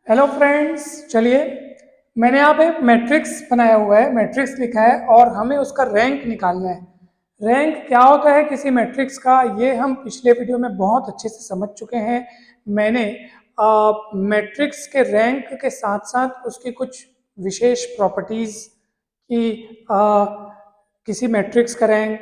Hello friends, चलिए मैंने यहाँ पे मैट्रिक्स बनाया हुआ है, मैट्रिक्स लिखा है और हमें उसका रैंक निकालना है। रैंक क्या होता है किसी मैट्रिक्स का, ये हम पिछले वीडियो में बहुत अच्छे से समझ चुके हैं। मैंने मैट्रिक्स के रैंक के साथ साथ उसकी कुछ विशेष प्रॉपर्टीज की किसी मैट्रिक्स का रैंक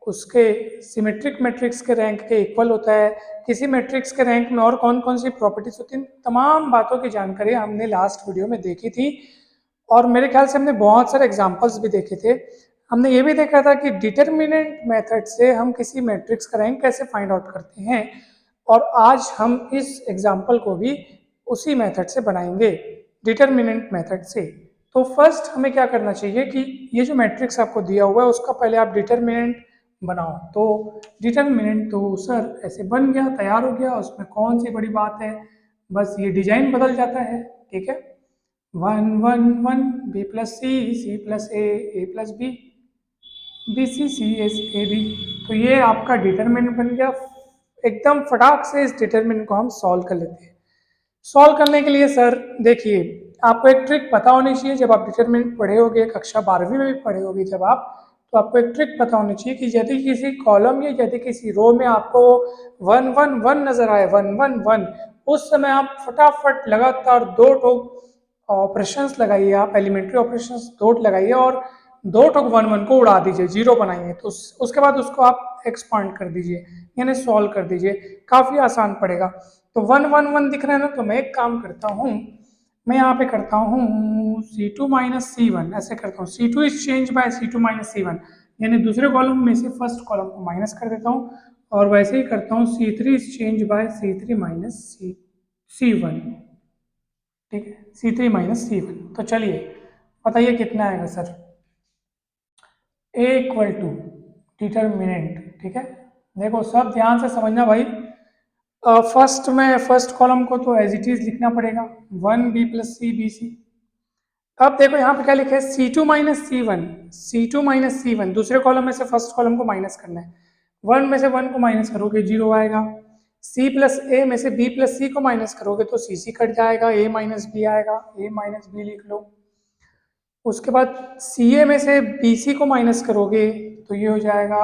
उसके सिमेट्रिक मैट्रिक्स के रैंक के इक्वल होता है, किसी मैट्रिक्स के रैंक में और कौन कौन सी प्रॉपर्टीज होती हैं, तमाम बातों की जानकारी हमने लास्ट वीडियो में देखी थी। और मेरे ख्याल से हमने बहुत सारे एग्जांपल्स भी देखे थे। हमने ये भी देखा था कि डिटरमिनेंट मेथड से हम किसी मैट्रिक्स का रैंक कैसे फाइंड आउट करते हैं, और आज हम इस एग्जांपल को भी उसी मेथड से बनाएंगे, डिटरमिनेंट मेथड से। तो फर्स्ट हमें क्या करना चाहिए कि ये जो मैट्रिक्स आपको दिया हुआ है उसका पहले आप डिटरमिनेंट बनाओ। तो डिटरमिनेंट तो सर ऐसे बन गया, तैयार हो गया, उसमें कौन सी बड़ी बात है, बस ये डिजाइन बदल जाता है। ठीक है, 1 1 1 B plus C plus A plus B, B C S A B. तो ये आपका डिटरमिनेंट बन गया। एकदम फटाक से इस डिटरमिनेंट को हम सॉल्व कर लेते हैं। सॉल्व करने के लिए सर देखिए, आपको एक ट्रिक पता होनी चाहिए। जब आप डिटरमिनेंट पढ़े होगे, कक्षा 12वीं में भी पढ़े होगे जब आप, तो आपको एक ट्रिक पता होनी चाहिए कि यदि किसी कॉलम या यदि किसी रो में आपको 1 1 1 नजर आए, 1 1 1, उस समय आप फटाफट लगातार दो ठोक ऑपरेशंस लगाइए, आप एलिमेंट्री ऑपरेशंस दो लगाइए और दो ठोक 1 1 को उड़ा दीजिए, जीरो बनाइए। तो उसके बाद उसको आप एक्सपांड कर दीजिए, यानी सॉल्व कर दीजिए, काफी आसान पड़ेगा। तो 1 1 1 दिख रहा है ना, तो मैं एक काम करता हूँ, मैं यहाँ पे करता हूँ C2 माइनस C1, ऐसे करता हूँ C2 is change bye C2 minus C1, यानी दूसरे कॉलम में से फर्स्ट कॉलम को माइनस कर देता हूँ, और वैसे ही करता हूँ C3 is change bye C3 minus C1। ठीक है, C3 माइनस C1। तो चलिए बताइए कितना आएगा sir. A equal to determinant. ठीक है, देखो सब ध्यान से समझना भाई। फर्स्ट कॉलम को तो एज इट इज लिखना पड़ेगा, 1 B plus C B C. अब देखो यहाँ पे क्या लिखा है, C2 minus C1, C2 minus C1, दूसरे कॉलम में से फर्स्ट कॉलम को माइनस करना है। 1 में से 1 को माइनस करोगे 0 आएगा। C प्लस ए में से B प्लस सी को माइनस करोगे तो C कट जाएगा, A माइनस बी आएगा, A माइनस बी लिख लो। उसके बाद CA में से BC को माइनस करोगे तो ये हो जाएगा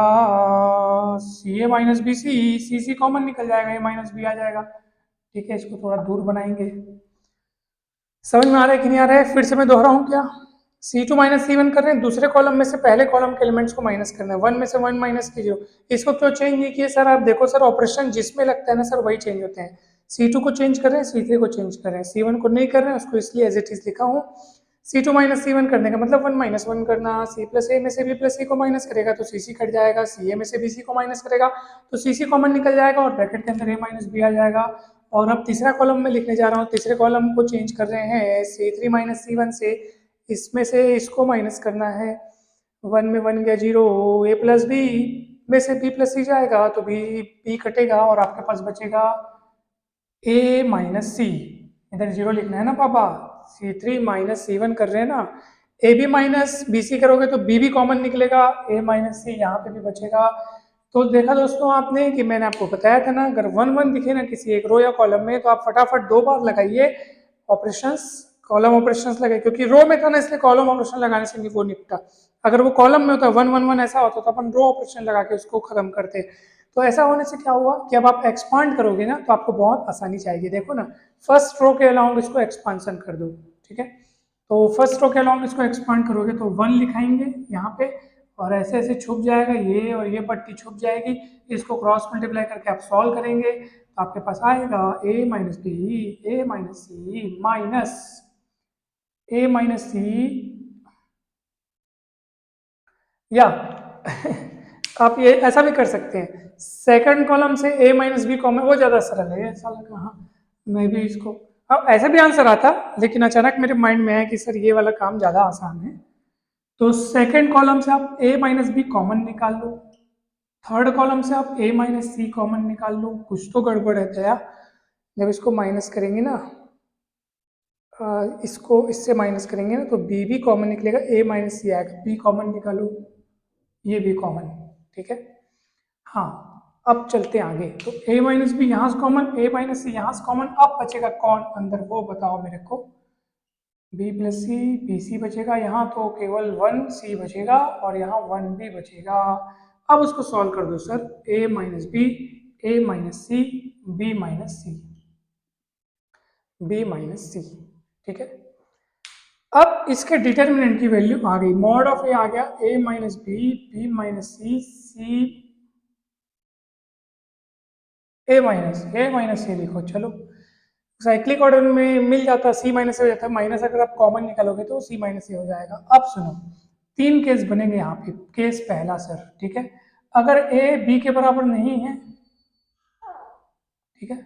CA minus BC, CC common निकल जाएगा, A माइनस बी आ जाएगा। ठीक है, इसको थोड़ा दूर बनाएंगे। समझ में आ रहा है कि नहीं आ रहा है? फिर से मैं दोहराऊं क्या, C2 माइनस C1 कर रहे हैं, दूसरे कॉलम में से पहले कॉलम के एलिमेंट्स को माइनस करना है, 1 में से 1 माइनस कीजिए। इसको क्यों चेंज नहीं किए सर? आप देखो सर, ऑपरेशन जिसमें लगता है ना सर वही चेंज होते हैं। C2 को चेंज कर रहे हैं, C3 को चेंज कर रहे हैं, C1 को नहीं कर रहे हैं, उसको इसलिए एज इट इज लिखा हूँ। C2 माइनस C1 करने का मतलब 1 माइनस 1 करना, C प्लस ए में से B प्लस सी को माइनस करेगा तो CC कट जाएगा, CA में से BC को माइनस करेगा तो CC कॉमन निकल जाएगा और ब्रैकेट के अंदर A माइनस बी आ जाएगा। और अब तीसरा कॉलम में लिखने जा रहा हूँ, तीसरे कॉलम को चेंज कर रहे हैं C3 माइनस C1 से, इसमें से इसको माइनस करना है, 1 में 1 गया 0, A प्लस बी में से B प्लस सी जाएगा तो B कटेगा और आपके पास बचेगा A माइनस सी। इधर 0 लिखना है ना पापा, C3 माइनस C1 कर रहे हैं ना, A B minus B C करोगे तो बी भी कॉमन निकलेगा, A माइनस सी यहाँ पे भी बचेगा। तो देखा दोस्तों आपने कि मैंने आपको बताया था ना, अगर 1 1 दिखे ना किसी एक रो या कॉलम में तो आप फटाफट दो बार लगाइए ऑपरेशंस, कॉलम ऑपरेशंस लगाइए, क्योंकि रो में था ना इसलिए कॉलम ऑपरेशन लगाने से वो निपटा। अगर वो कॉलम में होता 1 1 1 ऐसा होता तो अपन रो ऑपरेशन लगा के उसको खत्म करते। तो ऐसा होने से क्या हुआ कि अब आप एक्सपांड करोगे ना तो आपको बहुत आसानी चाहिए। देखो ना, फर्स्ट रो के अलाउंग इसको एक्सपांसन कर दो। ठीक है, तो फर्स्ट रो के अलाउंग इसको एक्सपांड करोगे तो 1 लिखाएंगे यहाँ पे, और ऐसे ऐसे छुप जाएगा ये, और ये पट्टी छुप जाएगी। इसको क्रॉस मल्टीप्लाई करके आप सॉल्व करेंगे तो आपके पास आएगा A minus B, A minus C minus A minus C, या आप ये ऐसा भी कर सकते हैं, सेकंड कॉलम से A माइनस बी कॉमन, वो ज्यादा सरल है, ऐसा लगा। हाँ, मैं भी इसको, अब ऐसे भी आंसर आता लेकिन अचानक मेरे माइंड में आया कि सर ये वाला काम ज्यादा आसान है। तो सेकंड कॉलम से आप A माइनस बी कॉमन निकाल लो, थर्ड कॉलम से आप A माइनस सी कॉमन निकाल लो। कुछ तो गड़बड़ है दया, जब इसको माइनस करेंगे ना, इसको इससे माइनस करेंगे ना तो B भी कॉमन निकलेगा, A माइनस सी आएगा, B कॉमन निकालो, ये भी कॉमन। ठीक है, हाँ, अब चलते हैं आगे, तो a माइनस बी यहाँ से कॉमन, a माइनस सी यहाँ से कॉमन, अब बचेगा कौन अंदर वो बताओ मेरे को। b प्लस सी, बी सी बचेगा यहाँ, तो केवल 1c बचेगा और यहाँ 1b बचेगा। अब उसको सॉल्व कर दो sir, a minus B, a minus C, b minus C, b minus C, ठीक है। अब इसके डिटर्मिनेंट की वैल्यू आ गई, मॉड ऑफ ए आ गया, a minus B, B minus C, C A minus A लिखो। चलो साइक्लिक ऑर्डर में मिल जाता, सी माइनस ए हो जाता है, माइनस अगर आप कॉमन निकालोगे तो सी माइनस ए हो जाएगा। अब सुनो, तीन केस बनेंगे यहाँ पे। केस पहला सर, ठीक है, अगर ए बी के बराबर नहीं है, ठीक है,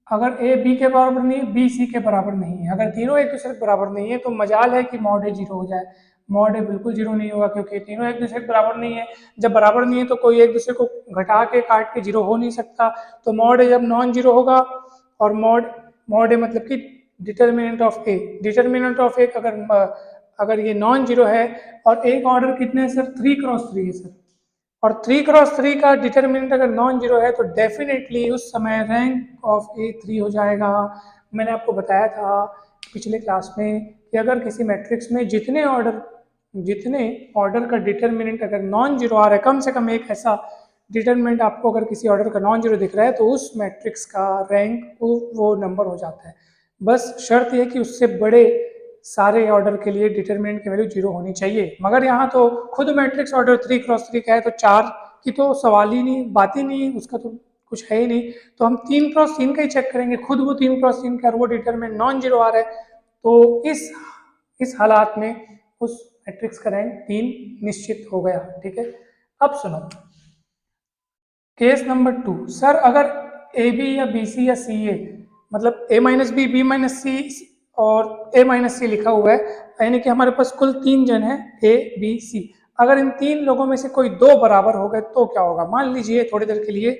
अगर ए बी के बराबर नहीं है, बी सी के बराबर नहीं है, अगर तीनों एक दूसरे के बराबर नहीं है तो मजाल है कि मॉड ए जीरो हो जाए। मॉड ए बिल्कुल जीरो नहीं होगा क्योंकि तीनों एक दूसरे के बराबर नहीं है। जब बराबर नहीं है तो कोई एक दूसरे को घटा के काट के जीरो हो नहीं सकता। तो मॉड ए जब नॉन जीरो होगा, और मॉड ए मतलब कि determinant of A, determinant of A अगर ये नॉन जीरो है, और एक ऑर्डर कितने है सर, 3x3 है सर, और 3x3 का डिटर्मिनेंट अगर नॉन जीरो है तो डेफिनेटली उस समय रैंक ऑफ ए 3 हो जाएगा। मैंने आपको बताया था पिछले क्लास में कि अगर किसी मैट्रिक्स में जितने ऑर्डर का डिटर्मिनेंट अगर नॉन जीरो आ रहा है, कम से कम एक ऐसा डिटर्मिनेंट आपको अगर किसी ऑर्डर का नॉन जीरो दिख रहा है, तो उस मैट्रिक्स का रैंक वो नंबर हो जाता है। बस शर्त यह कि उससे बड़े सारे ऑर्डर के लिए डिटर्मिनेंट की वैल्यू जीरो होनी चाहिए। मगर यहाँ तो खुद मैट्रिक्स ऑर्डर 3x3 का है, तो 4 की तो सवाल ही नहीं, बात ही नहीं, उसका तो कुछ है ही नहीं। तो हम 3x3 का ही चेक करेंगे, खुद वो 3x3 का, और वो डिटर्मिनेंट नॉन जीरो आ रहा है, तो इस हालात में उस मैट्रिक्स का रैंक 3 निश्चित हो गया, ठीक है। अब सुनो केस नंबर 2, सर अगर ए बी या बी सी या सी ए, मतलब ए माइनस बी, बी माइनस सी और ए माइनस सी लिखा हुआ है, यानी कि हमारे पास कुल 3 जन हैं, ए बी सी। अगर इन 3 लोगों में से कोई 2 बराबर हो गए तो क्या होगा। मान लीजिए थोड़ी देर के लिए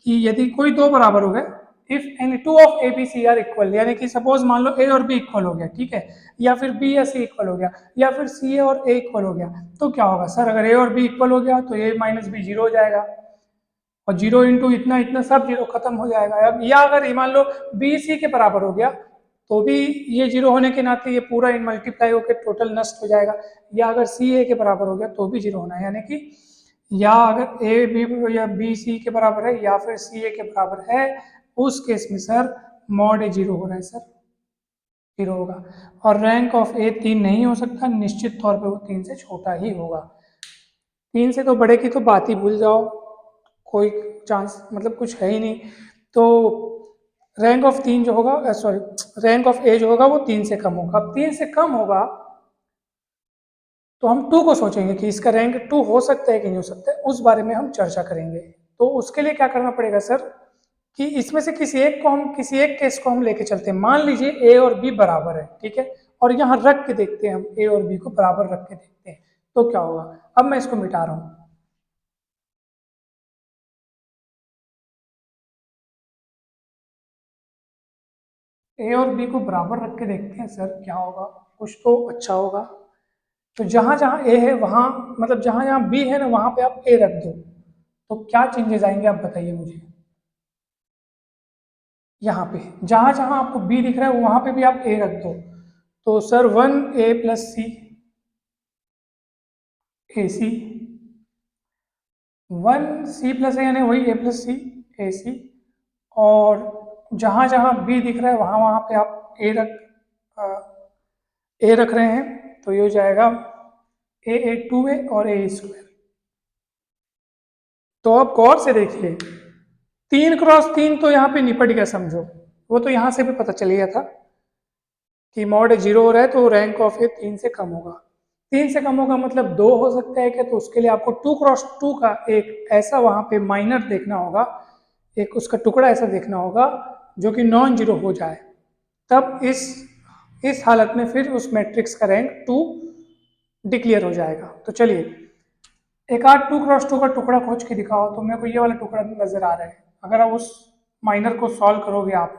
कि यदि कोई 2 बराबर हो गए, if any two of A B C are equal, यानी कि सपोज मान लो ए और बी इक्वल हो गया, ठीक है, या फिर बी या सी इक्वल हो गया, या फिर सी ए और ए इक्वल हो गया, तो क्या होगा सर। अगर ए और बी इक्वल हो गया तो ए माइनस बी जीरो हो जाएगा, और जीरो इंटू इतना इतना सब जीरो खत्म हो जाएगा। अब या अगर मान लो बी सी के बराबर हो गया तो भी ये जीरो होने के नाते ये पूरा इन मल्टीप्लाई होकर टोटल नष्ट हो जाएगा। या अगर सी ए के बराबर हो गया तो भी जीरो होना है, यानी कि या अगर ए बी या बी सी के बराबर है या फिर सी ए के बराबर है, उस केस में सर मॉड ए जीरो हो रहा है सर, जीरो होगा। और रैंक ऑफ ए 3 नहीं हो सकता, निश्चित तौर पे वो 3 से छोटा ही होगा। 3 से तो बड़े की तो बात ही भूल जाओ, कोई चांस मतलब कुछ है ही नहीं। तो रैंक ऑफ 3 जो होगा, सॉरी, रैंक ऑफ ए जो होगा वो 3 से कम होगा। अब 3 से कम होगा तो हम 2 को सोचेंगे कि इसका रैंक 2 हो सकता है कि नहीं हो सकता है, उस बारे में हम चर्चा करेंगे। तो उसके लिए क्या करना पड़ेगा सर, कि इसमें से किसी एक केस को हम लेके चलते हैं। मान लीजिए ए और बी बराबर है, ठीक है, और यहाँ रख के देखते हैं, हम ए और बी को बराबर रख के देखते हैं तो क्या होगा। अब मैं इसको मिटा रहा हूँ, ए और बी को बराबर रख के देखते हैं सर क्या होगा, कुछ तो अच्छा होगा। तो जहां जहां ए है वहां, मतलब जहां जहां बी है ना वहां पे आप ए रख दो, तो क्या चेंजेस आएंगे आप बताइए मुझे। यहाँ पे जहां जहां आपको बी दिख रहा है वहां पे भी आप ए रख दो, तो सर 1a प्लस सी, ए सी, 1c प्लस ए यानी वही ए प्लस सी, ए सी, और जहां जहां बी दिख रहा है वहां वहां पे आप ए रख रहे हैं, तो ये हो जाएगा ए 2a और ए स्क्वायर। तो अब गौर से देखिए, 3x3 तो यहाँ पे निपट गया समझो, वो तो यहाँ से भी पता चल गया था कि मॉड जीरो हो रहा है तो रैंक ऑफ ए 3 से कम होगा। 3 से कम होगा मतलब 2 हो सकता है क्या, तो उसके लिए आपको 2x2 का एक ऐसा वहां पे माइनर देखना होगा, एक उसका टुकड़ा ऐसा देखना होगा जो कि नॉन जीरो हो जाए। तब इस हालत में फिर उस मैट्रिक्स का रैंक 2 डिक्लेयर हो जाएगा। तो चलिए एक आध 2x2 का टुकड़ा खोज के दिखाओ, तो मेरे को ये वाला टुकड़ा नजर आ रहा है। अगर आप उस माइनर को सॉल्व करोगे आप,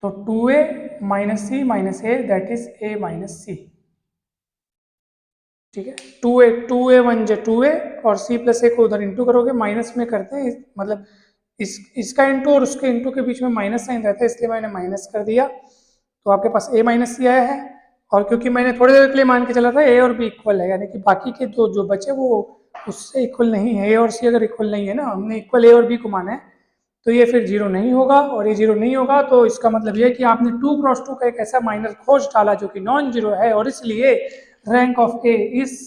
तो 2a minus C minus A that is A minus C, ठीक है। 2a 1 जे 2a और c प्लस a को उधर इंटू करोगे, माइनस में करते हैं, मतलब इसका इंटू और उसके इंटू के बीच में माइनस साइन रहता है, इसलिए मैंने माइनस कर दिया। तो आपके पास a माइनस सी आया है। और क्योंकि मैंने थोड़ी देर के लिए मान के चला था a और b इक्वल है, यानी कि बाकी के दो जो बचे वो उससे इक्वल नहीं है। a और c अगर इक्वल नहीं है ना, हमने इक्वल a और b को माना है, तो ये फिर जीरो नहीं होगा। और ये जीरो नहीं होगा तो इसका मतलब ये है कि आपने 2 क्रॉस 2 का एक ऐसा माइनर खोज डाला जो कि नॉन जीरो है, और इसलिए रैंक ऑफ ए इस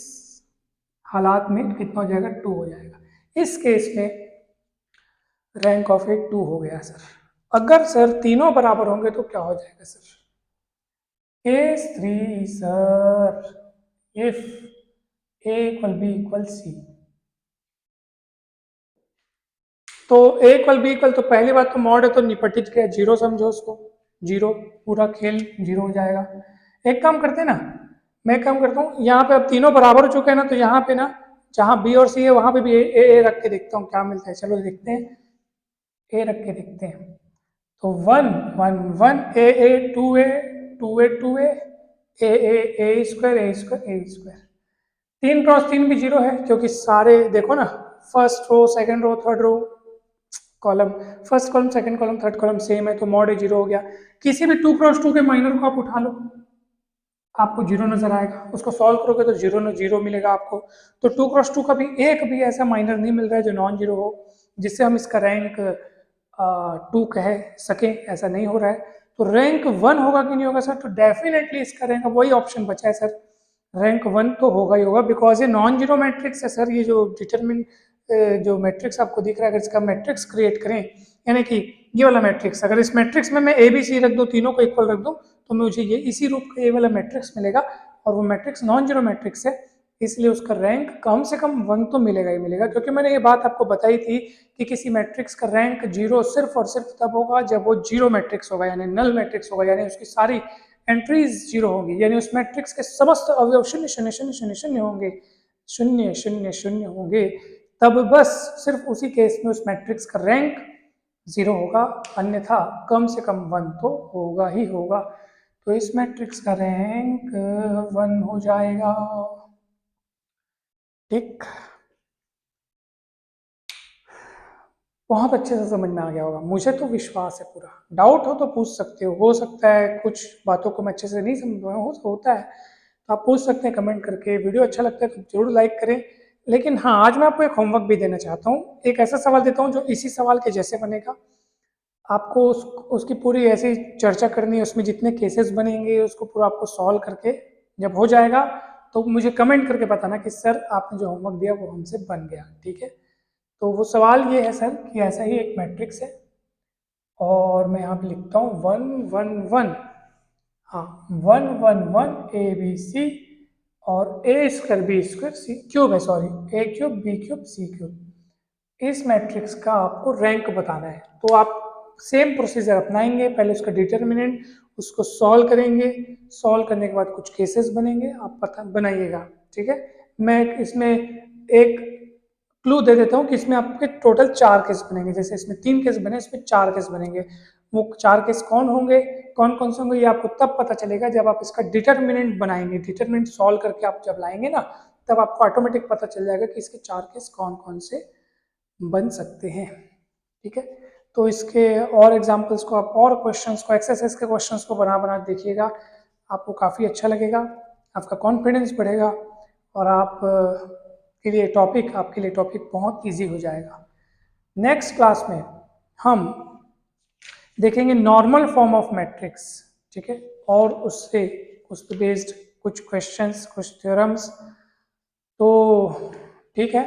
हालात में कितना हो जाएगा, 2 हो जाएगा। इस केस में रैंक ऑफ ए 2 हो गया सर। अगर सर तीनों बराबर होंगे तो क्या हो जाएगा sir? Case 3 sir, if A equal B equal C. तो ए इक्वल बी इक्वल, तो पहली बात तो मॉड है तो निपटित क्या, जीरो समझो उसको, जीरो, पूरा खेल जीरो हो जाएगा। एक काम करते हैं ना, मैं एक काम करता हूँ, यहाँ पे अब तीनों बराबर हो चुके हैं ना, तो यहाँ पे ना जहाँ बी और सी है वहां पे भी ए रख के देखता हूँ क्या मिलता है। चलो देखते हैं, ए रख के देखते हैं। तो 1 1 1 A 2a 2a 2a A square A square A square. 3 cross 3 भी जीरो है, क्योंकि सारे देखो ना, first row second row third row column, first column second column third column same है, तो मॉड ए जीरो हो गया। किसी भी 2 क्रॉस 2 के माइनर को आप उठा लो, आपको जीरो नजर आएगा। उसको सॉल्व करोगे तो जीरो जीरो मिलेगा आपको। तो 2 क्रॉस 2 का भी एक भी ऐसा माइनर नहीं मिल रहा है जो नॉन जीरो हो, जिससे हम इसका रैंक 2 कह सकें, ऐसा नहीं हो रहा है। तो रैंक 1 होगा कि नहीं होगा सर? तो डेफिनेटली इसका रैंक, वही ऑप्शन बचा है सर, रैंक 1 तो होगा ही होगा, बिकॉज ये नॉन जीरो मैट्रिक्स है सर। ये जो डिटरमिन जो मैट्रिक्स आपको दिख रहा है, अगर इसका मैट्रिक्स क्रिएट करें, यानी कि ये वाला मैट्रिक्स, अगर इस मैट्रिक्स में मैं ए बी सी रख दूं, तीनों को इक्वल रख दूं, तो मुझे ये इसी रूप का ये वाला मैट्रिक्स मिलेगा, और वो मैट्रिक्स नॉन जीरो मैट्रिक्स है, इसलिए उसका रैंक कम से कम 1 तो मिलेगा ही मिलेगा। क्योंकि मैंने ये बात आपको बताई थी कि किसी मैट्रिक्स का रैंक जीरो सिर्फ और सिर्फ तब होगा जब वो जीरो मैट्रिक्स होगा, यानी नल मैट्रिक्स होगा, यानी उसकी सारी एंट्रीज जीरो होंगी, यानी उस मैट्रिक्स के समस्त अवयव शून्य शून्य शून्य शून्य शून्य होंगे, शून्य शून्य शून्य होंगे, तब बस सिर्फ उसी केस में उस मैट्रिक्स का रैंक जीरो होगा, अन्यथा कम से कम 1 तो होगा ही होगा। तो इस मैट्रिक्स का रैंक 1 हो जाएगा। ठीक, बहुत अच्छे से समझ में आ गया होगा, मुझे तो विश्वास है पूरा। डाउट हो तो पूछ सकते हो सकता है कुछ बातों को मैं अच्छे से नहीं समझ पाया, होता है, तो आप पूछ सकते हैं कमेंट करके। वीडियो अच्छा लगता है तो जरूर लाइक करें। लेकिन हाँ, आज मैं आपको एक होमवर्क भी देना चाहता हूँ, एक ऐसा सवाल देता हूँ जो इसी सवाल के जैसे बनेगा। आपको उसकी पूरी ऐसी चर्चा करनी है, उसमें जितने केसेस बनेंगे उसको पूरा आपको सॉल्व करके, जब हो जाएगा तो मुझे कमेंट करके बताना कि सर आपने जो होमवर्क दिया वो हमसे बन गया। ठीक है, तो वो सवाल ये है सर कि ऐसा ही एक मैट्रिक्स है, और मैं यहाँ पे लिखता हूँ 1 1 1, हाँ 1 1 1 ए बी सी, और ए स्क्वायर बी स्क्वायर सी क्यूब है, सॉरी ए cube B cube C cube. इस मैट्रिक्स का आपको रैंक बताना है। तो आप सेम प्रोसीजर अपनाएंगे, पहले उसका डिटर्मिनेंट, उसको सॉल्व करेंगे, सॉल्व करने के बाद कुछ केसेस बनेंगे, आप पता बनाइएगा। ठीक है, मैं इसमें एक क्लू दे देता हूँ कि इसमें आपके टोटल 4 केस बनेंगे, जैसे इसमें 3 केस बने, इसमें 4 केस बनेंगे। वो 4 केस कौन होंगे, कौन कौन से होंगे, ये आपको तब पता चलेगा जब आप इसका डिटर्मिनेंट बनाएंगे। डिटर्मिनेंट सॉल्व करके आप जब लाएंगे ना, तब आपको ऑटोमेटिक पता चल जाएगा कि इसके 4 केस कौन कौन से बन सकते हैं। ठीक है, तो इसके और एग्जाम्पल्स को आप, और क्वेश्चंस को, एक्सरसाइज के क्वेश्चंस को बना बना देखिएगा, आपको काफ़ी अच्छा लगेगा, आपका कॉन्फिडेंस बढ़ेगा, और आप के लिए टॉपिक, आपके लिए टॉपिक बहुत इजी हो जाएगा। नेक्स्ट क्लास में हम देखेंगे नॉर्मल फॉर्म ऑफ मैट्रिक्स। ठीक है, और उससे उस पर बेस्ड कुछ क्वेश्चंस, कुछ थ्योरम्स। तो ठीक है,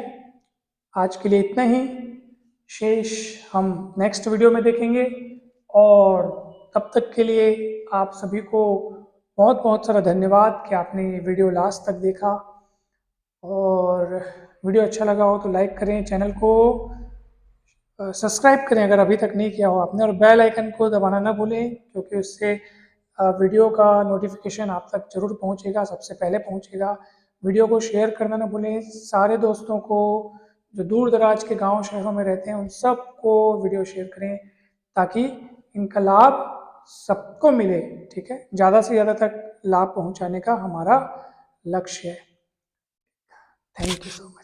आज के लिए इतना ही, शेष हम नेक्स्ट वीडियो में देखेंगे। और तब तक के लिए आप सभी को बहुत बहुत सारा धन्यवाद कि आपने ये वीडियो लास्ट तक देखा। और वीडियो अच्छा लगा हो तो लाइक करें, चैनल को सब्सक्राइब करें अगर अभी तक नहीं किया हो आपने, और बेल आइकन को दबाना ना भूलें, क्योंकि उससे वीडियो का नोटिफिकेशन आप तक जरूर पहुंचेगा, सबसे पहले पहुंचेगा। वीडियो को शेयर करना ना भूलें, सारे दोस्तों को जो दूर दराज के गांव शहरों में रहते हैं उन सबको वीडियो शेयर करें, ताकि इनका लाभ सबको मिले। ठीक है, ज़्यादा से ज़्यादा तक लाभ पहुंचाने का हमारा लक्ष्य है। Thank you so much.